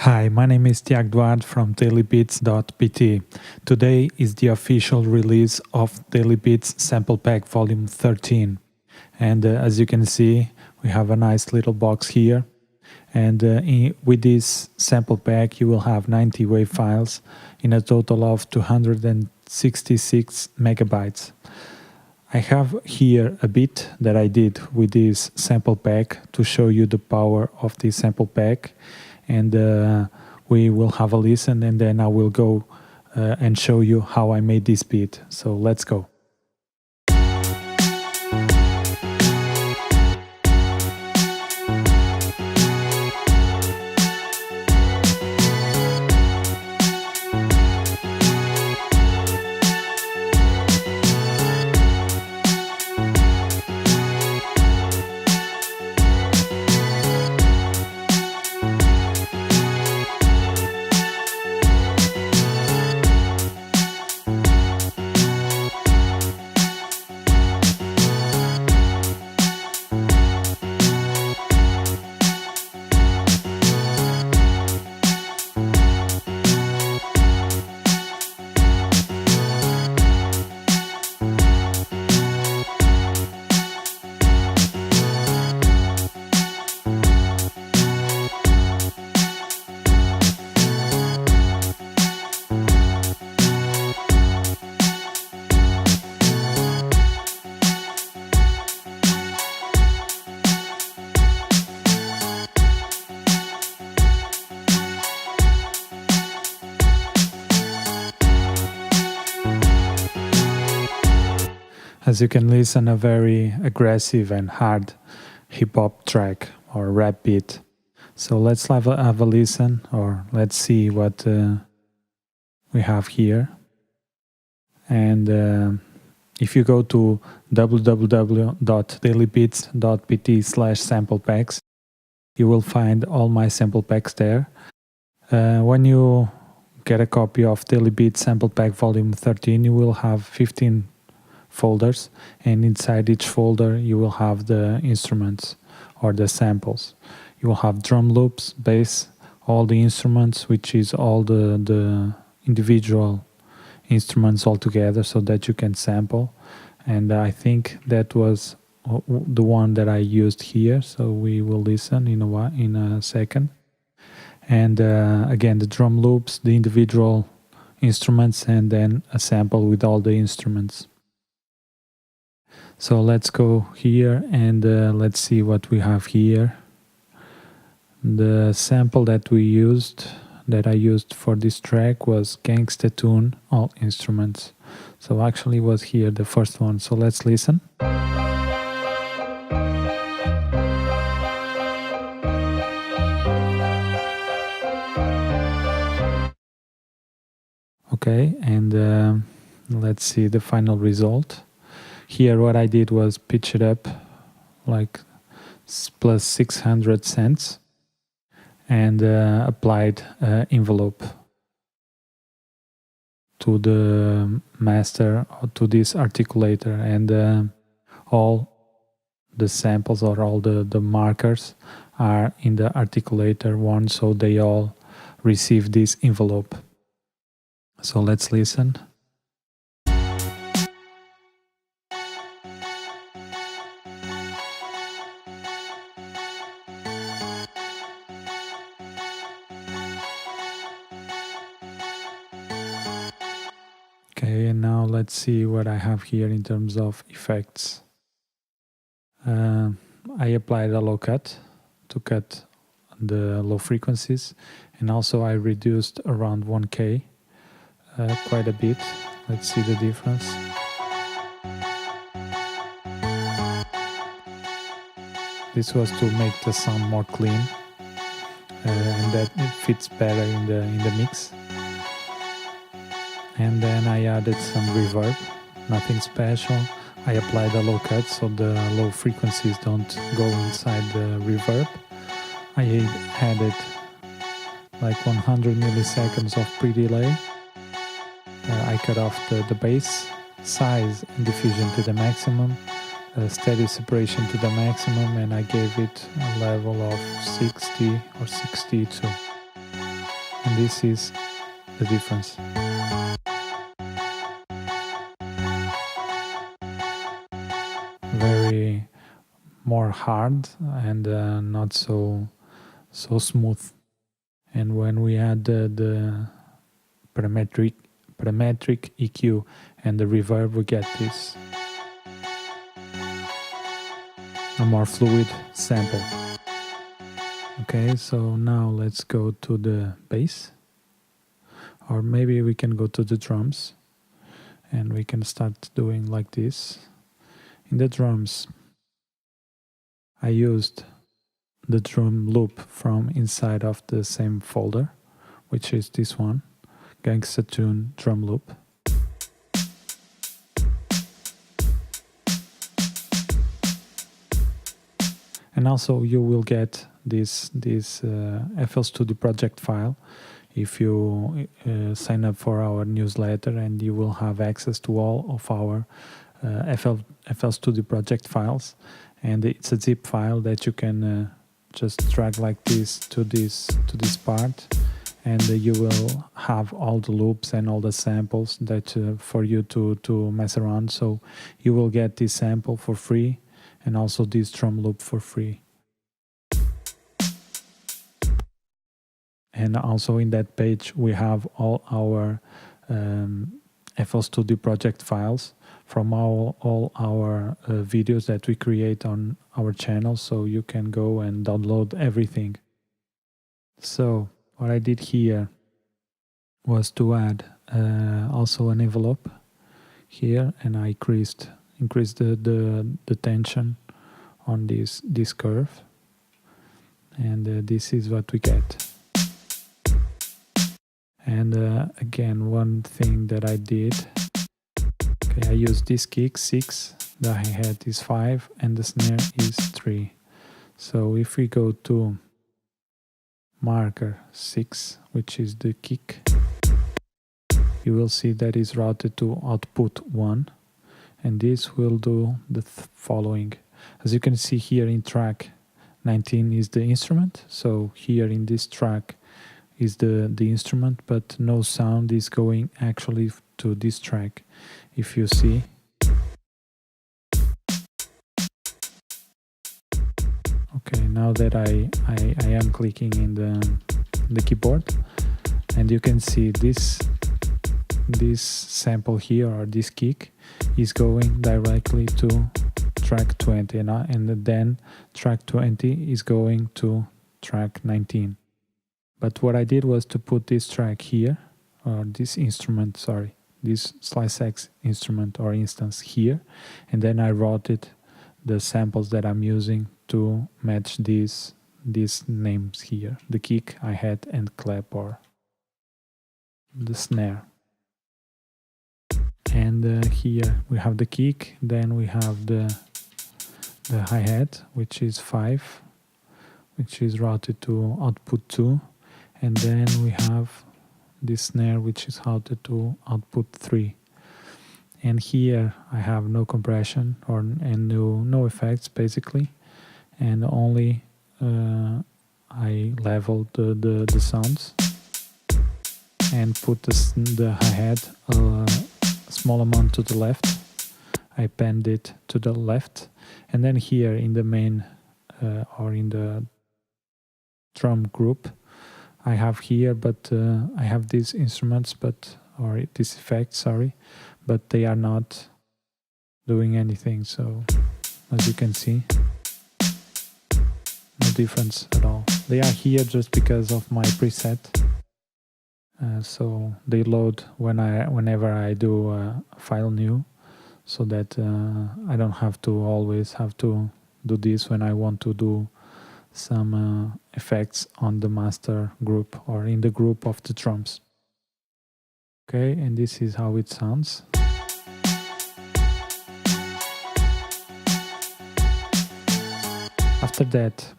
Hi, my name is Tiago Duarte from dailybeats.pt. Today is the official release of Daily Beats Sample Pack Volume 13. And as you can see, we have a nice little box here. And with this sample pack, you will have 90 WAV files in a total of 266 megabytes. I have here a bit that I did with this sample pack to show you the power of this sample pack, and we will have a listen, and then I will go and show you how I made this beat. So let's go. As you can listen, a very aggressive and hard hip-hop track or rap beat. So let's have a listen, or let's see what we have here. And if you go to www.dailybeats.pt/sample packs, you will find all my sample packs there. When you get a copy of Daily Beats Sample Pack Volume 13, you will have 15 folders, and inside each folder you will have the instruments or the samples. You will have drum loops, bass, all the instruments, which is all the individual instruments all together, so that you can sample. And I think that was the one that I used here, so we will listen in a second. And again, the drum loops, the individual instruments, and then a sample with all the instruments. So let's go here and let's see what we have here. The sample that I used for this track was Gangsta Tune, all instruments. So actually was here the first one. So let's listen. Okay, and let's see the final result. Here what I did was pitch it up like plus 600 cents and applied envelope to the master, or to this articulator, and all the samples or all the markers are in the articulator one, so they all receive this envelope. So let's listen. Okay, and now let's see what I have here in terms of effects. I applied a low cut to cut the low frequencies, and also I reduced around 1K quite a bit. Let's see the difference. This was to make the sound more clean, and that it fits better in the mix. And then I added some reverb, nothing special. I applied a low cut so the low frequencies don't go inside the reverb. I added like 100 milliseconds of pre-delay. I cut off the bass, size and diffusion to the maximum, steady separation to the maximum, and I gave it a level of 60 or 62. and this is the difference. Very more hard and not so smooth. And when we add the parametric EQ and the reverb, we get this a more fluid sample. Okay, so now let's go to the bass, or maybe we can go to the drums, and we can start doing like this. In the drums, I used the drum loop from inside of the same folder, which is this one, Gangsta Tune drum loop. And also you will get this FL Studio project file if you sign up for our newsletter, and you will have access to all of our FL Studio project files. And it's a zip file that you can just drag like this to this part, and you will have all the loops and all the samples that for you to mess around. So you will get this sample for free, and also this drum loop for free. And also in that page we have all our FL Studio project files from all our videos that we create on our channel, so you can go and download everything. So what I did here was to add also an envelope here, and I increased the tension on this curve, and this is what we get. And again, one thing that I did, okay, I used this kick 6, the hi-hat is 5, and the snare is 3. So if we go to marker 6, which is the kick, you will see that is routed to output 1, and this will do the following. As you can see here in track 19 is the instrument, so here in this track is the instrument, but no sound is going actually to this track. If you see, okay, now that I am clicking in the keyboard, and you can see this sample here, or this kick, is going directly to track 20, and then track 20 is going to track 19. But what I did was to put this track here, or this instrument, sorry, this Slice X instrument or instance here, and then I routed the samples that I'm using to match these names here, the kick, hi-hat, and clap, or the snare. And here we have the kick, then we have the hi-hat, which is 5, which is routed to output 2, and then we have this snare, which is routed to output 3. And here I have no compression and no effects basically, and only I leveled the sounds and put the hi-hat a small amount to the left. I panned it to the left, and then here in the main or in the drum group, I have here, but I have these instruments, or this effect, sorry, but they are not doing anything. So as you can see, no difference at all. They are here just because of my preset. So they load whenever I do a file new, so that I don't have to always have to do this when I want to do some effects on the master group or in the group of the drums. Okay, and this is how it sounds. After that,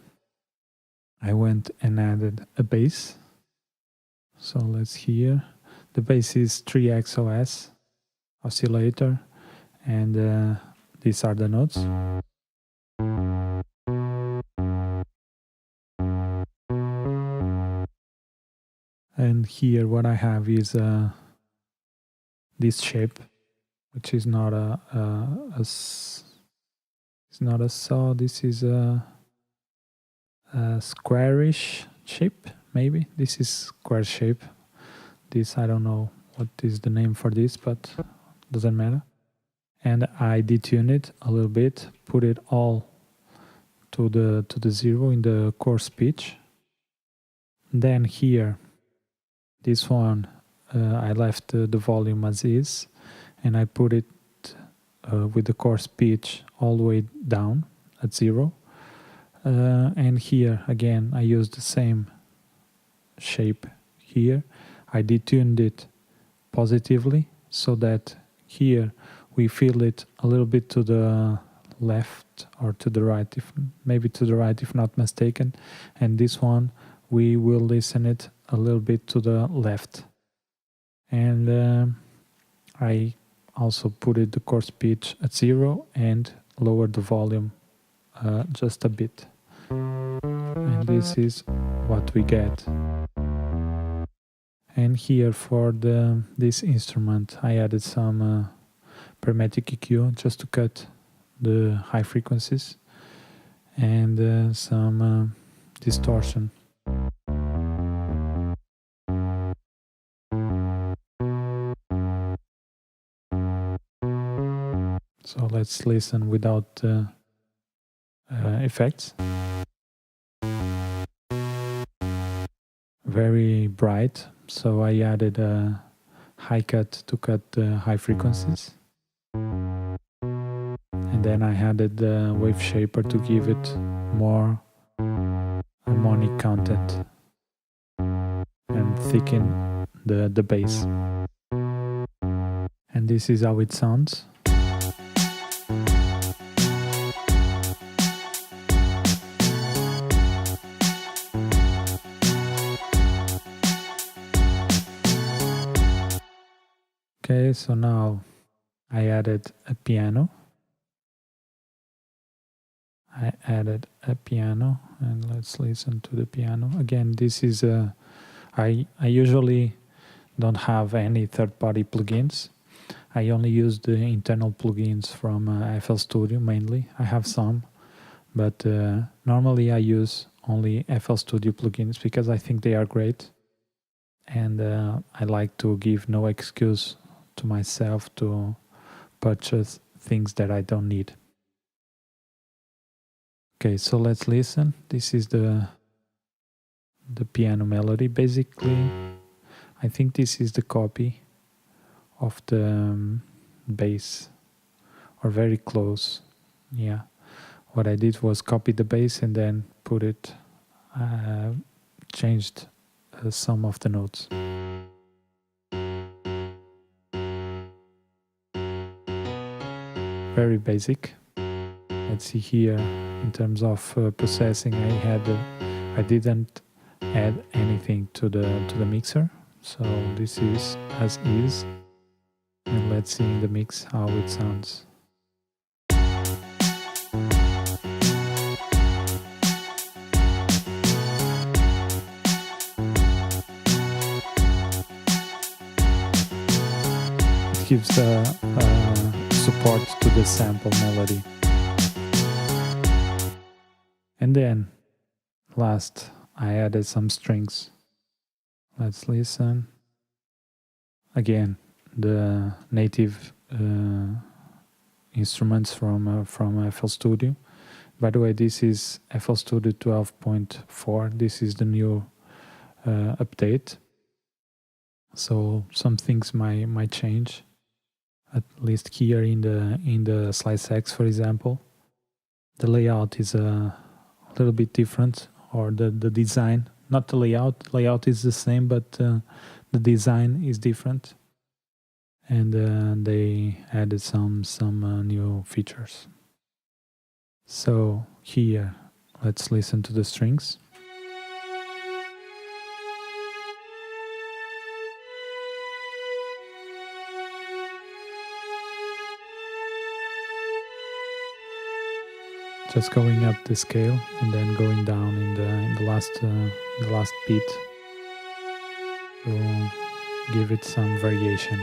I went and added a bass. So let's hear. The bass is 3XOS oscillator, and these are the notes. And here what I have is this shape, which is not it's not a saw. This is a squarish shape, maybe. This is square shape. This, I don't know what is the name for this, but doesn't matter. And I detune it a little bit, put it all to the zero in the coarse pitch. Then here, this one, I left the volume as is, and I put it with the coarse pitch all the way down at zero. And here again, I used the same shape here. I detuned it positively so that here we feel it a little bit to the left or to the right, if maybe to the right if not mistaken, and this one we will listen it a little bit to the left. And I also put it the coarse pitch at zero and lowered the volume just a bit, and this is what we get. And here for this instrument I added some Parametric EQ just to cut the high frequencies, and some distortion. So let's listen without effects. Very bright, so I added a high cut to cut the high frequencies. And then I added the wave shaper to give it more harmonic content and thicken the bass. And this is how it sounds. Okay, so now I added a piano. And let's listen to the piano. Again, this is I usually don't have any third-party plugins. I only use the internal plugins from FL Studio mainly. I have some, but normally I use only FL Studio plugins because I think they are great, and I like to give no excuse to myself to purchase things that I don't need. Okay, so let's listen. This is the piano melody. Basically, I think this is the copy of the bass, or very close. Yeah, what I did was copy the bass and then put it, changed some of the notes. Very basic. Let's see here. In terms of processing, I didn't add anything to the mixer, so this is as is. And let's see in the mix how it sounds. It gives support to the sample melody. And then last I added some strings. Let's listen. Again, the native instruments from FL Studio. By the way, this is FL Studio 12.4. This is the new update. So some things might change, at least here in the Slice X, for example. The layout is a little bit different, or the design, not the layout is the same, but the design is different, and they added some new features. So here, let's listen to the strings. Just going up the scale and then going down in the last beat. to give it some variation.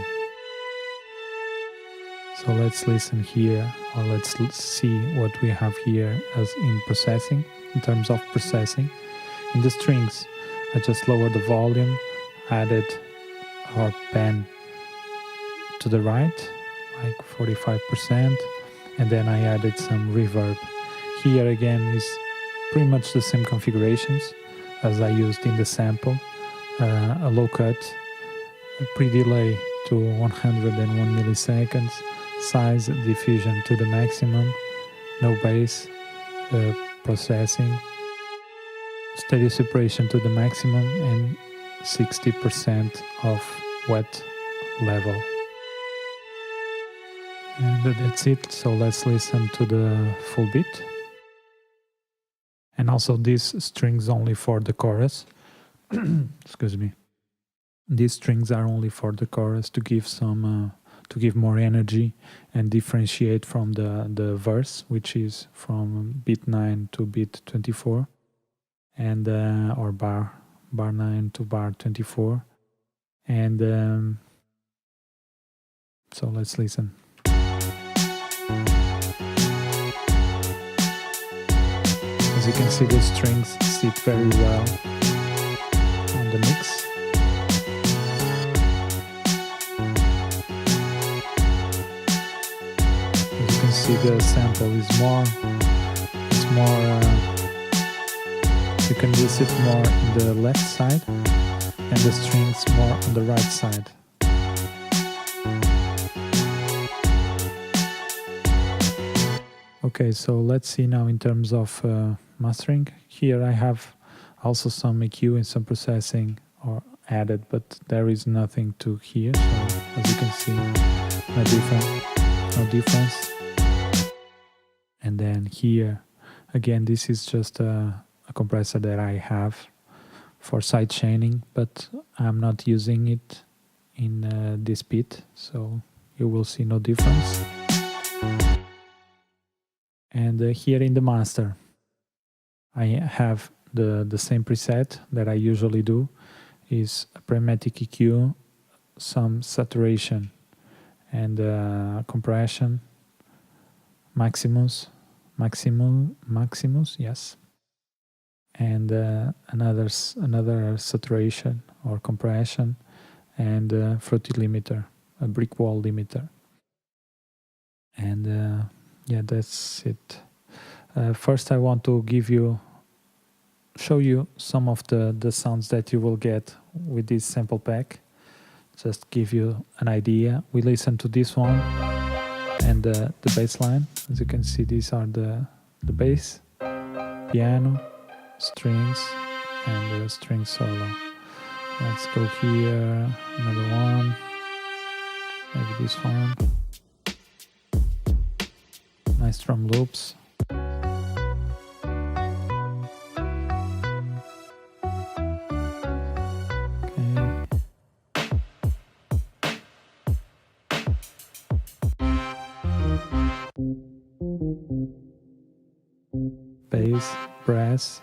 So let's listen here, or let's see what we have here as in processing, in terms of processing. In the strings, I just lowered the volume, added our pen to the right, like 45%, and then I added some reverb. Here again is pretty much the same configurations as I used in the sample. A low cut, a pre-delay to 101 milliseconds, size diffusion to the maximum, no bass, processing, stereo separation to the maximum, and 60% of wet level. And that's it. So let's listen to the full beat. And also these strings only for the chorus. Excuse me. These strings are only for the chorus to give some to give more energy and differentiate from the verse, which is from beat 9 to beat 24, and or bar 9 to bar 24. And so let's listen. As you can see, the strings sit very well on the mix. As you can see, the sample is more, you can use it more on the left side and the strings more on the right side. Okay, so let's see now in terms of mastering. Here I have also some EQ and some processing or added, but there is nothing to hear. So as you can see, no difference. And then here, again, this is just a compressor that I have for side chaining, but I'm not using it in this beat, so you will see no difference. And here in the master, I have the same preset that I usually do, is a Pragmatic EQ, some saturation and compression, Maximus, yes, and another saturation or compression, and fruity limiter, a brick wall limiter. And yeah, that's it. First I want to show you some of the sounds that you will get with this sample pack. Just give you an idea. We listen to this one and the bass line. As you can see, these are the bass, piano, strings, and the string solo. Let's go here, another one, maybe this one. Nice drum loops. Bass, brass,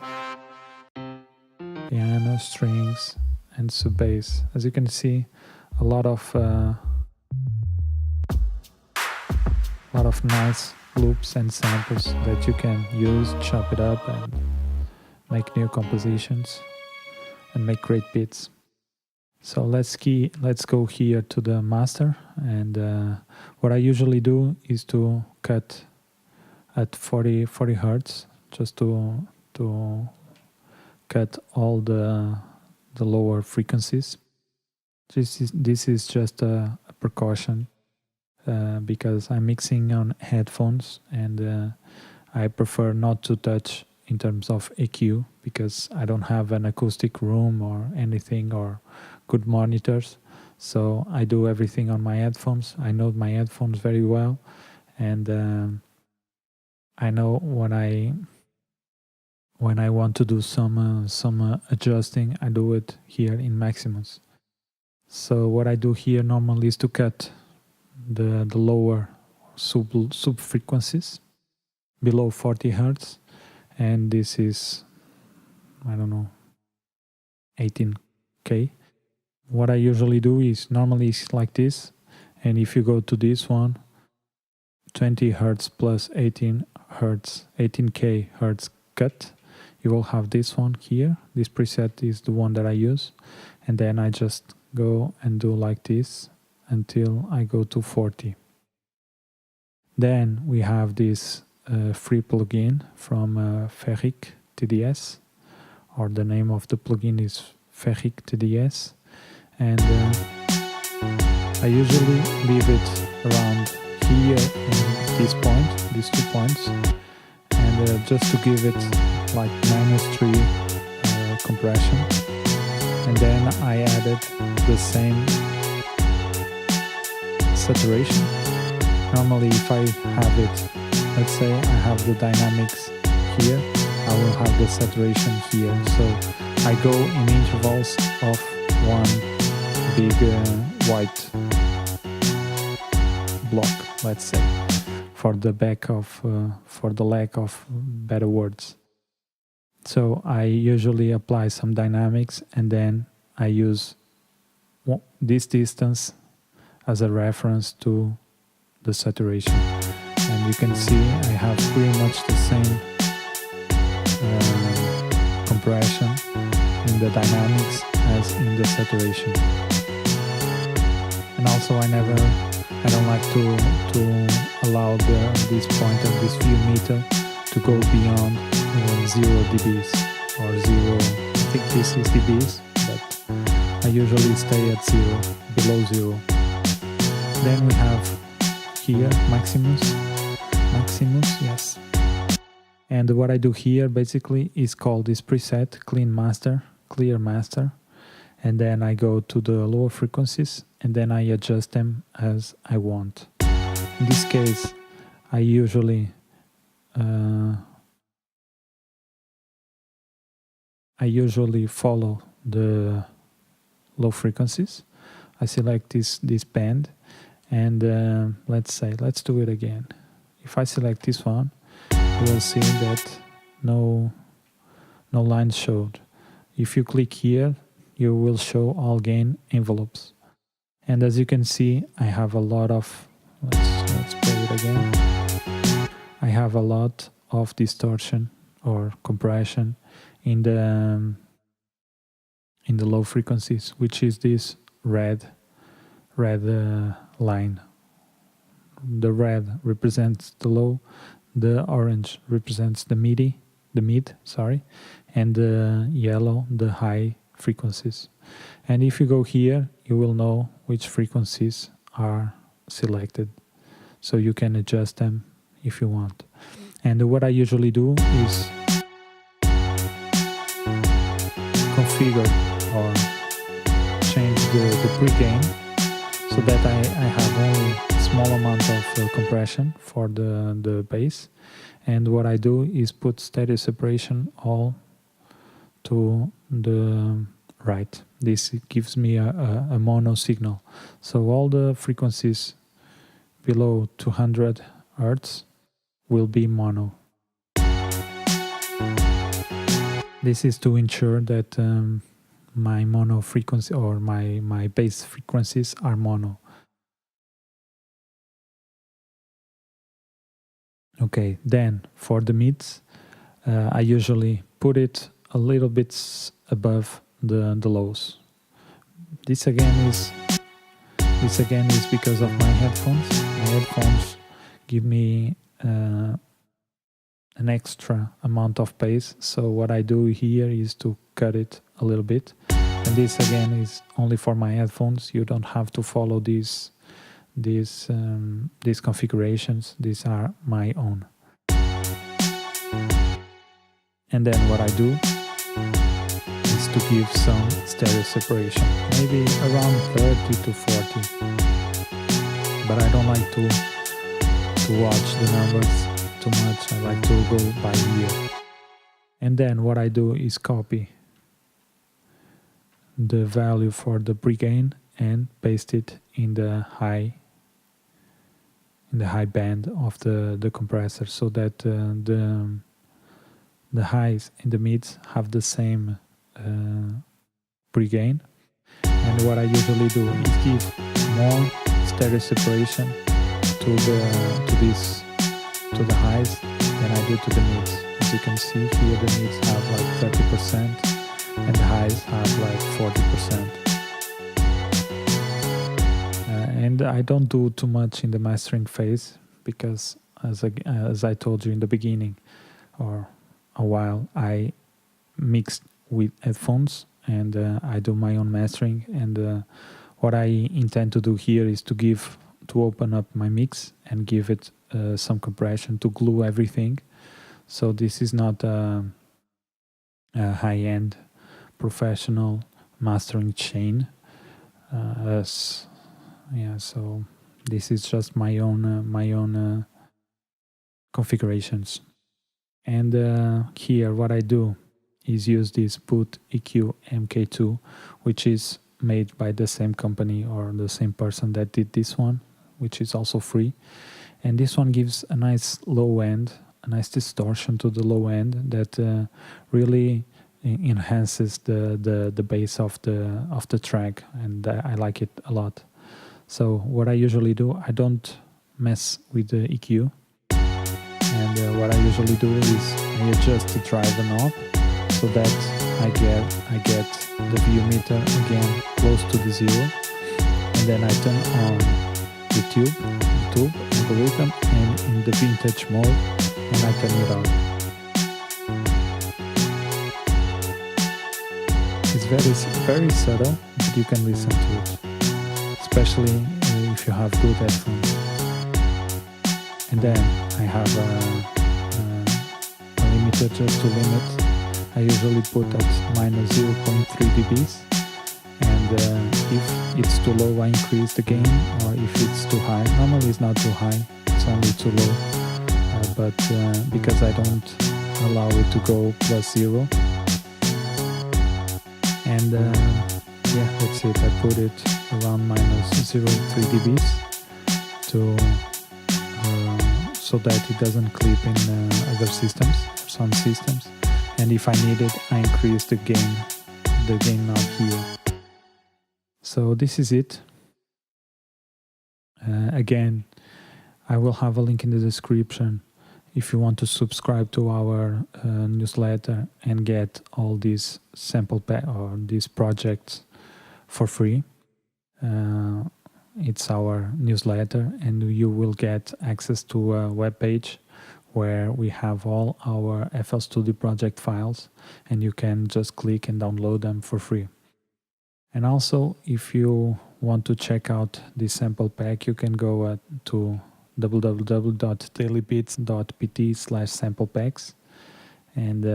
piano, strings, and sub bass. As you can see, a lot of nice loops and samples that you can use, chop it up, and make new compositions and make great beats. So let's go here to the master, and what I usually do is to cut at 40 hertz, just to cut all the lower frequencies. This is just a precaution because I'm mixing on headphones, and I prefer not to touch in terms of EQ because I don't have an acoustic room or anything or good monitors. So I do everything on my headphones. I know my headphones very well, and I know when I want to do some adjusting, I do it here in Maximus. So what I do here normally is to cut the lower sub frequencies below 40 hertz, and this is, I don't know, 18K, What I usually do is normally it's like this, and if you go to this one, 20 hertz plus 18 hertz, 18k hertz cut, you will have this one here. This preset is the one that I use, and then I just go and do like this until I go to 40. Then we have this free plugin from Ferric TDS, or the name of the plugin is Ferric TDS, and I usually leave it around here and this point, these 2 points, and just to give it like -3 compression. And then I added the same saturation. Normally if I have it, let's say I have the dynamics here, I will have the saturation here. So I go in intervals of one big white block, let's say, for the lack of better words. So I usually apply some dynamics, and then I use this distance as a reference to the saturation. And you can see I have pretty much the same compression in the dynamics as in the saturation. And also I don't like to allow this point of this view meter to go beyond 0 dBs or 0, I think this is dBs, but I usually stay at 0, below 0. Then we have here Maximus, yes. And what I do here basically is call this preset clear master, and then I go to the lower frequencies and then I adjust them as I want. In this case, I usually follow the low frequencies. I select this band, and let's do it again. If I select this one, you will see that no lines showed. If you click here, you will show all gain envelopes. And as you can see, I have a lot of, let's play it again. I have a lot of distortion or compression in the low frequencies, which is this red line. The red represents the low, the orange represents the mid, and the yellow the high frequencies. And if you go here, you will know which frequencies are selected, so you can adjust them if you want. And what I usually do is configure or change the pre-gain so that I have only a small amount of compression for the bass. And what I do is put stereo separation all to the right. This gives me a mono signal. So all the frequencies below 200 Hz will be mono. This is to ensure that my mono frequency or my bass frequencies are mono. Okay, then for the mids, I usually put it a little bit above the lows. This again is because of my headphones. My headphones give me an extra amount of bass, so what I do here is to cut it a little bit. And this again is only for my headphones. You don't have to follow these configurations. These are my own. And then what I do is to give some stereo separation, maybe around 30 to 40. But I don't like to watch the numbers too much. I like to go by ear. And then what I do is copy the value for the pre-gain and paste it in the high band of the compressor, so that the highs and the mids have the same pre-gain. And what I usually do is give more stereo separation to the highs than I do to the mids. As you can see here, the mids have like 30% and the highs have like 40%. And I don't do too much in the mastering phase because, as I told you in the beginning or a while, I mixed with headphones and I do my own mastering. And what I intend to do here is to open up my mix and give it some compression to glue everything. So this is not a high-end professional mastering chain. So this is just my own configurations. And here what I do is use this Boot EQ MK2, which is made by the same company or the same person that did this one, which is also free. And this one gives a nice low end, a nice distortion to the low end that really enhances the bass of the track, and I like it a lot. So what I usually do, I don't mess with the EQ, and what I usually do is I adjust the driver knob so that I get the VU meter again close to the zero, and then I turn on YouTube algorithm and in the vintage mode, and I turn it on. It's very subtle, but you can listen to it, especially if you have good headphones. And then I have a limiter just to limit. I usually put at minus 0.3 dBs, and if it's too low I increase the gain, or if it's too high, normally it's not too high, it's only too low, but because I don't allow it to go plus zero. And that's it. I put it around minus 0.3 dBs so that it doesn't clip in other systems, sound systems. And if I need it, I increase the gain knob here. So this is it. Again, I will have a link in the description if you want to subscribe to our newsletter and get all these sample pack or these projects for free. It's our newsletter, and you will get access to a web page where we have all our FL Studio project files, and you can just click and download them for free. And also, if you want to check out this sample pack, you can go to www.dailybeats.pt/samplepacks, and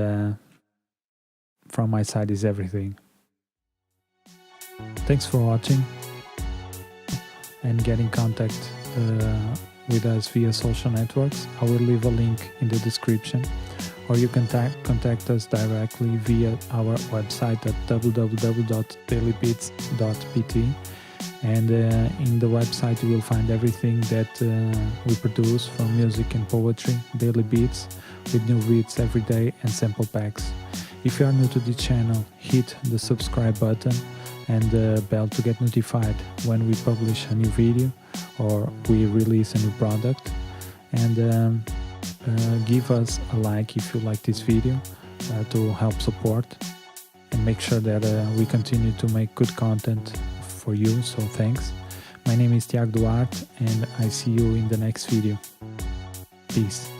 from my side is everything. Thanks for watching, and get in contact with us via social networks. I will leave a link in the description, or you can contact us directly via our website at www.dailybeats.pt. And in the website you will find everything that we produce, from music and poetry, daily beats with new beats every day, and sample packs. If you are new to the channel, hit the subscribe button and the bell to get notified when we publish a new video or we release a new product. And give us a like if you like this video to help support, and make sure that we continue to make good content for you, so thanks. My name is Tiago Duarte, and I see you in the next video. Peace.